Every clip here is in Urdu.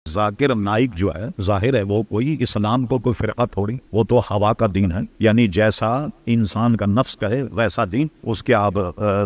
ذاکر نائک جو ہے ظاہر ہے وہ کوئی اسلام کو کوئی فرقہ تھوڑی، وہ تو ہوا کا دین ہے، یعنی جیسا انسان کا نفس کہے ویسا دین، اس کے آپ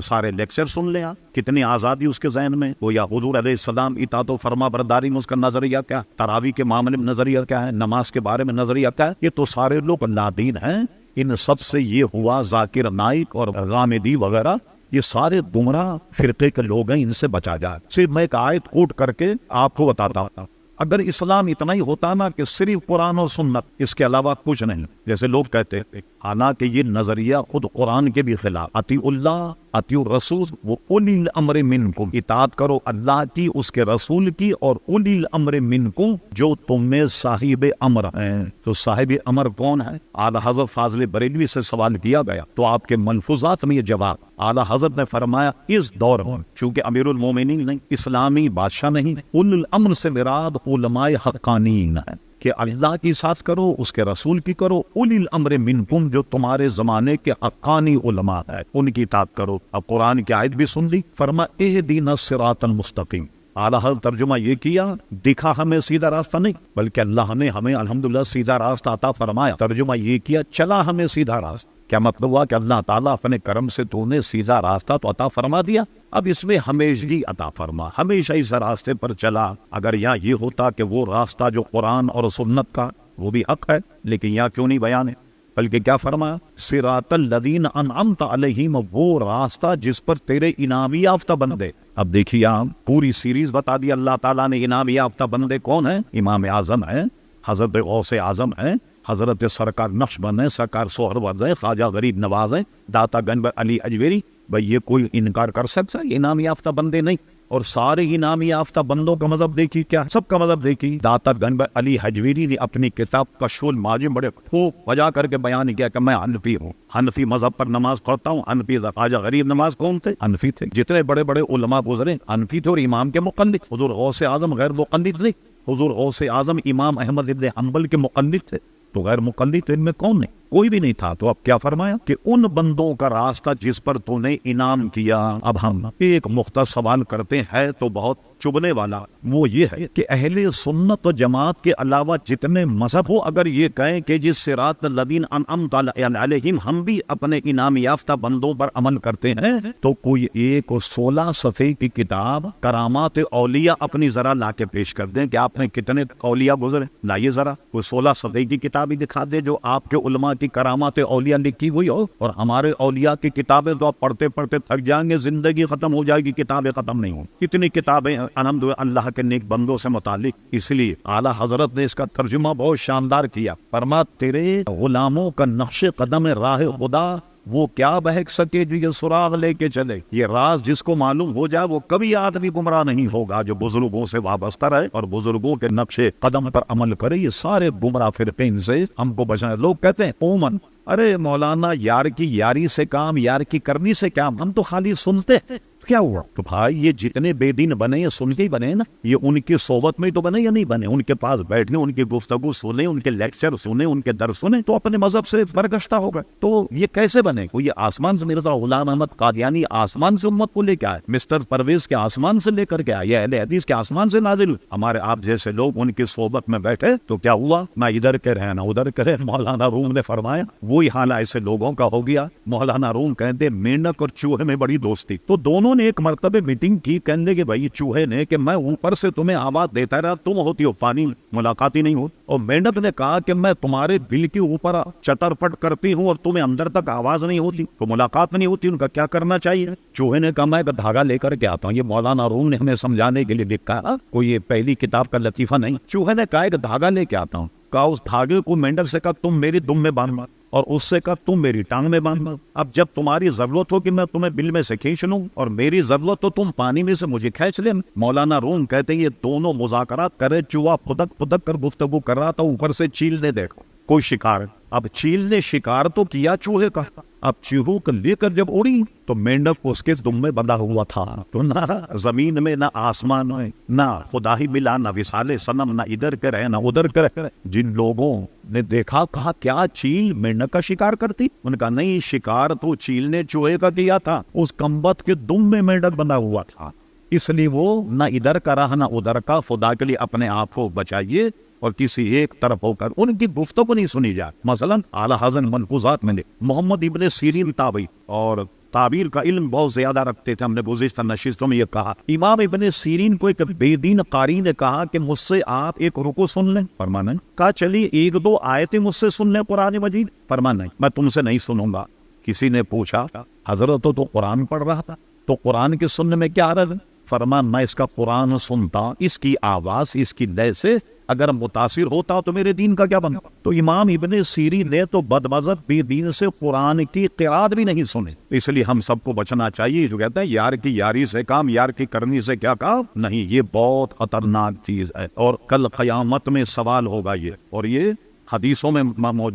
سارے لیکچر سن لیں، آپ کتنی آزادی اس کے ذہن میں، وہ یا حضور علیہ السلام اطاعت و فرما برداری میں اس کا نظریہ کیا، تراویح کے معاملے میں نظریہ کیا ہے، نماز کے بارے میں نظریہ کیا ہے، یہ تو سارے لوگ نادین ہیں۔ ان سب سے یہ ہوا ذاکر نائک اور غامدی وغیرہ، یہ سارے گمراہ فرقے کے لوگ ہیں، ان سے بچا جائے۔ صرف میں ایک آیت کوٹ کر کے آپ کو بتاتا ہوں، اگر اسلام اتنا ہی ہوتا نا کہ صرف قرآن اور سنت، اس کے علاوہ کچھ نہیں، جیسے لوگ کہتے ہیں، حالانکہ یہ نظریہ خود قرآن کے بھی خلاف، اطیع اللہ اطیع الرسول و اولی الامر منکم، اطاعت کرو اللہ کی، اس کے رسول کی، اور اولی الامر منکم، جو تم میں صاحب امر ہیں۔ تو صاحب امر کون ہے؟ اعلیٰ حضرت فاضل بریلوی سے سوال کیا گیا تو آپ کے ملفوظات میں یہ جواب، اعلیٰ حضرت نے فرمایا اس دور میں چونکہ امیر المومنین نہیں، اسلامی بادشاہ نہیں، اولی الامر سے مراد علماء حقانین ہے کہ اللہ کی ساتھ کرو، اس کے رسول کی کرو، اولی الامر منکم، جو تمہارے زمانے کے حقانی علماء ہے، ان کی اطاعت کرو۔ اب قرآن کی آیت بھی سن لی، فرما اہدنا الصراط المستقیم، اعلیٰ حضرت ترجمہ یہ کیا، دکھا ہمیں سیدھا راستہ نہیں، بلکہ اللہ نے ہمیں الحمدللہ سیدھا راستہ عطا فرمایا، ترجمہ یہ کیا چلا ہمیں سیدھا راستہ۔ کیا مطلب ہوا کہ اللہ تعالیٰ اپنے کرم سے تو نے سیدھا راستہ تو عطا فرما دیا، اب اس میں ہمیشگی عطا فرما، ہمیشہ اس راستے پر چلا۔ اگر یہاں یہ ہوتا کہ وہ راستہ جو قرآن اور سنت کا وہ بھی حق ہے، لیکن یہاں کیوں نہیں بیان ہے، بلکہ کیا فرمایا، صراط الذین انعمت علیہم، وہ راستہ جس پر تیرے انعام یافتہ بندے۔ اب دیکھیے آپ پوری سیریز بتا دی، اللہ تعالیٰ نے انعام یافتہ بندے کون ہیں، امام اعظم ہیں، حضرت غوث اعظم ہیں، حضرت سرکار نقشبند ہیں، سرکار سہرورد ہیں، خواجہ غریب نواز ہیں، داتا گنج علی اجمیری۔ بھئی یہ کوئی انکار کر سکتا ہے؟ انعام یافتہ بندے نہیں، اور سارے انعام یافتہ بندوں کا مذہب دیکھی، کیا سب کا مذہب دیکھی۔ داتا گنج علی حجویری نے اپنی کتاب کشف المعاجم بڑے خوب وجہ کر کے بیان کیا کہ میں حنفی ہوں، حنفی مذہب پر نماز پڑھتا ہوں۔ حنفی خواجہ غریب نواز کون تھے؟ حنفی تھے۔ جتنے بڑے بڑے علماء گزرے حنفی تھے، اور امام کے مقلد، حضور غوث اعظم غیر مقلد نہیں، حضور غوث اعظم امام احمد ابن حنبل کے مقلد تھے، تو غیر مقلد تو ان میں کون نہیں؟ کوئی بھی نہیں تھا۔ تو اب کیا فرمایا کہ ان بندوں کا راستہ جس پر تو نے انعام کیا۔ اب ہم ایک مختصر سوال کرتے ہیں تو بہت چبھنے والا، وہ یہ ہے کہ اہل سنت و جماعت کے علاوہ جتنے مذہب ہو، اگر یہ کہیں کہ جس صراط الذین انعمت علیہم ہم بھی اپنے انعام یافتہ بندوں پر عمل کرتے ہیں، تو کوئی ایک 16 صفحے کی کتاب کرامات اولیاء اپنی ذرا لا کے پیش کر دیں کہ آپ نے کتنے اولیاء گزرے، لائیے ذرا کوئی 16 صفحے کی کتاب ہی دکھا دے جو آپ کے علماء کی کرامات اولیاء لکھی ہوئی ہو۔ اور ہمارے اولیاء کی کتابیں تو آپ پڑھتے پڑھتے تھک جائیں گے، زندگی ختم ہو جائے گی، کتابیں ختم نہیں ہوں۔ کتنی کتابیں الحمدللہ اللہ کے نیک بندوں سے متعلق۔ اس لیے اعلیٰ حضرت نے اس کا ترجمہ بہت شاندار کیا، فرما تیرے غلاموں کا نقش قدم راہ خدا، وہ کیا بہک سکے جو یہ سراغ لے کے چلے۔ یہ راز جس کو معلوم ہو جائے وہ کبھی آدمی گمراہ نہیں ہوگا، جو بزرگوں سے وابستہ رہے اور بزرگوں کے نقش قدم پر عمل کرے۔ یہ سارے گمراہ فرقے ان سے ہم کو بچائیں۔ لوگ کہتے ہیں عموماً ارے مولانا یار کی یاری سے کام، یار کی کرنی سے کام، ہم تو خالی سنتے ہیں، کیا ہوا؟ تو بھائی یہ جتنے بے دین بنے یہ سن کے ہی بنے نا، یہ ان کی صحبت میں تو بنے یا نہیں بنے، ان کے پاس بیٹھنے، ان کی گفتگو سنیں، ان کے لیکچر سنیں، ان کے درس سنیں تو اپنے مذہب سے برگشتہ ہو گئے۔ تو یہ کیسے بنے؟ کوئی آسمان سے مرزا غلام احمد قادیانی آسمان سے امت کو لے کے آئے، مسٹر پرویز کے آسمان سے لے کر کے آئے، یا اہل حدیث کے آسمان سے نازل؟ ہمارے آپ جیسے لوگ ان کی صحبت میں بیٹھے تو کیا ہوا؟ نہ ادھر کے رہے نہ ادھر کے رہے۔ مولانا روم نے فرمایا وہی حال ایسے لوگوں کا ہو گیا۔ مولانا روم کہتے مینڈک اور چوہے میں بڑی دوستی، تو دونوں نے ایک مرتبہ میٹنگ کی، کہنے کہ بھائی چوہے نے کہ میں اوپر سے تمہیں آواز دیتا رہا، تم ہوتی ہو پانی، ملاقات ہی نہیں ہو، اور مینڈک نے کہا کہ میں تمہارے دل کے اوپر چتر پٹ کرتی ہوں اور تمہیں اندر تک آواز نہیں ہوتی، تو ملاقات نہیں ہوتی، ان کا کیا کرنا چاہیے؟ چوہے نے کہا میں ایک دھاگا لے کر کے آتا ہوں۔ یہ مولانا روم نے ہمیں سمجھانے کے لیے لکھا ہے، کوئی یہ پہلی کتاب کا لطیفہ نہیں۔ چوہے نے کہا ایک دھاگا لے کے آتا ہوں، کہا اس دھاگے کو مینڈک سے کہا تم میری دم میں باندھ، اور اس سے کہا تم میری ٹانگ میں باندھ۔ اب جب تمہاری ضرورت ہو کہ میں تمہیں بل میں سے کھینچ لوں، اور میری ضرورت تو تم پانی میں سے مجھے کھینچ لیں۔ مولانا روم کہتے ہیں یہ دونوں مذاکرات کرے، چوہا پھدک پھدک کر گفتگو کر رہا تھا، اوپر سے چیل نے دیکھو کوئی شکار۔ اب چیل نے شکار تو کیا چوہے کا، اب چوہوں کو لے کر جب اڑی تو مینڈک اس کے دم میں بندھا ہوا تھا۔ تو نہ زمین میں نہ آسمان میں نہ خدا ہی ملا، نہ وصال صنم، نہ ادھر کے رہے نہ ادھر کے رہے۔ جن لوگوں نے دیکھا کہا کیا چیل مینڈک کا شکار کرتی؟ ان کا نہیں، شکار تو چیل نے چوہے کا کیا تھا، اس کمبخت کے دم میں مینڈک بندھا ہوا تھا۔ اس لیے وہ نہ ادھر کا رہا نہ ادھر کا. خدا کے لیے اپنے آپ کو بچائیے اور کسی ایک طرف ہو کر ان کی گفتگو نہیں سنی جائے. مثلا اعلیٰ حضرت ملفوظات میں نے محمد ابن سیرین تابعی اور تعبیر کا علم بہت زیادہ رکھتے تھے. ہم نے گزشتہ نشستوں میں یہ کہا, امام ابن سیرین کو ایک بے دین قاری نے کہا کہ مجھ سے آپ ایک رکوع سن لیں. فرمانا کہا چلیے ایک دو آیتیں مجھ سے سن لیں قرآن مجید. فرمانا میں تم سے نہیں سنوں گا. کسی نے پوچھا حضرت تو قرآن پڑھ رہا تھا, تو قرآن کے سننے میں کیا حرج ہے؟ فرمان میں اس کا قرآن سنتا, اس کی آواز اس کی لے سے اگر متاثر ہوتا تو میرے دین کا کیا بنا. تو امام ابن سیرین نے تو بدمذہب بے دین سے قرآن کی قرات بھی نہیں سنے. اس لیے ہم سب کو بچنا چاہیے. جو کہتا ہے یار کی یاری سے کام, یار کی کرنی سے کیا کام نہیں, یہ بہت خطرناک چیز ہے اور کل قیامت میں سوال ہوگا یہ. اور یہ حدیثوں میں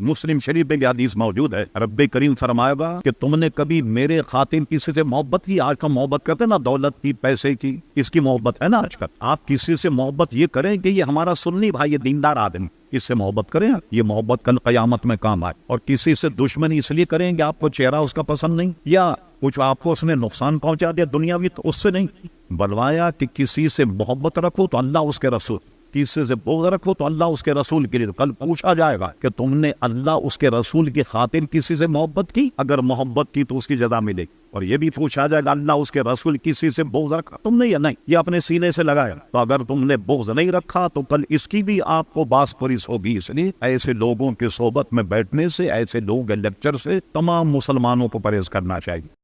مسلم شریف میں بھی حدیث موجود ہے. رب کریم فرمائے گا کہ تم نے کبھی میرے خاطر کسی سے محبت کی. آج کا محبت کرتے ہیں نا, دولت کی, پیسے کی, اس کی محبت ہے نا آج کل. آپ کسی سے محبت یہ کریں کہ یہ ہمارا سنی بھائی, یہ دیندار آدمی, اس سے محبت کریں, یہ محبت کل قیامت میں کام آئے. اور کسی سے دشمنی اس لیے کریں کہ آپ کو چہرہ اس کا پسند نہیں یا کچھ آپ کو اس نے نقصان پہنچا دیا دنیاوی, تو اس سے نہیں. بلوایا کہ کسی سے محبت رکھو تو اللہ اس کے رسول, کسی سے بغض رکھو تو اللہ اس کے رسول کے لیے. کل پوچھا جائے گا کہ تم نے اللہ اس کے رسول کی خاطر کسی سے محبت کی, اگر محبت کی تو اس کی جزا ملے گی. اور یہ بھی پوچھا جائے گا اللہ اس کے رسول کسی سے بغض رکھا تم نے یا نہیں, یہ اپنے سینے سے لگایا. تو اگر تم نے بغض نہیں رکھا تو کل اس کی بھی آپ کو باس پرس ہوگی. اس لیے ایسے لوگوں کی صحبت میں بیٹھنے سے, ایسے لوگوں کے لیکچر سے تمام مسلمانوں کو پرہیز کرنا چاہیے.